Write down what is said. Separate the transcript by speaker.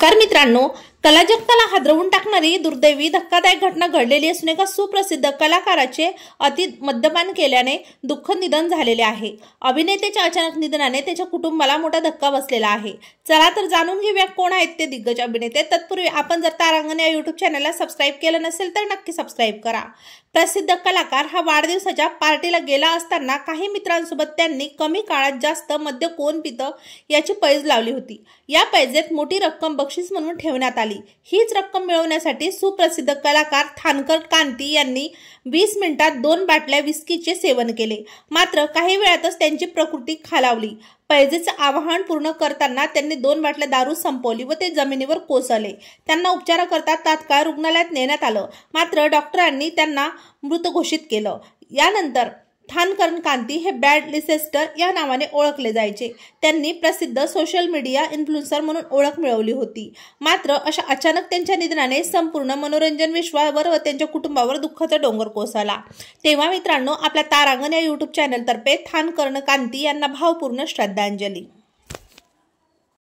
Speaker 1: नमस्कार मित्रांनो, कला जगताला हादरवून टाकणारी दुर्दैवी धक्कादायक घटना घडलेली असून एका सुप्रसिद्ध कलाकाराचे अति मद्यपान केल्याने दुःखद निधन झालेले आहे। अभिनेत्याच्या अचानक निधनाने त्याच्या कुटुंबाला मोठा धक्का बसलेला आहे। चला तर जाणून घेऊया कोण आहेत ते दिग्गज अभिनेते। तत्पूर्वी आपण जर तारांगण या YouTube चॅनलला सबस्क्राइब केलं नसेल तर नक्की सबस्क्राइब करा। प्रसिद्ध कलाकार हा वाढदिवसाच्या पार्टीला गेला असताना काही मित्रांसोबत त्यांनी कमी काळात जास्त मद्य कोण पितं याची पैज लावली होती। या पैजेत मोठी रक्कम बक्षीस म्हणून ठेवण्यात आली। हीच रक्कम मिळवण्यासाठी सुप्रसिद्ध कलाकार थानकर कांती यांनी 20 मिनिटात 2 बाटल्या विस्कीचे सेवन केले। मात्र काही वेळातच त्यांची प्रकृती खालावली। पैजेचे आवाहन पूर्ण करताना त्यांनी 2 बाटल्या दारू संपवली व ते जमिनीवर कोसळले। त्यांना उपचाराकरता तात्काळ रुग्णालयात नेण्यात आलं, मात्र डॉक्टरांनी त्यांना मृत घोषित केलं। यानंतर थानकर कांती हे बॅड लिसेस्टर या नावाने ओळखले जायचे। त्यांनी प्रसिद्ध सोशल मीडिया इन्फ्लुएन्सर म्हणून ओळख मिळवली होती। मात्र अशा अचानक त्यांच्या निधनाने संपूर्ण मनोरंजन विश्वावर व त्यांच्या कुटुंबावर दुःखाचा डोंगर कोसळला। तेव्हा मित्रांनो, आपल्या तारांगण या YouTube चॅनल तर्फे थानकर कांती यांना भावपूर्ण श्रद्धांजली।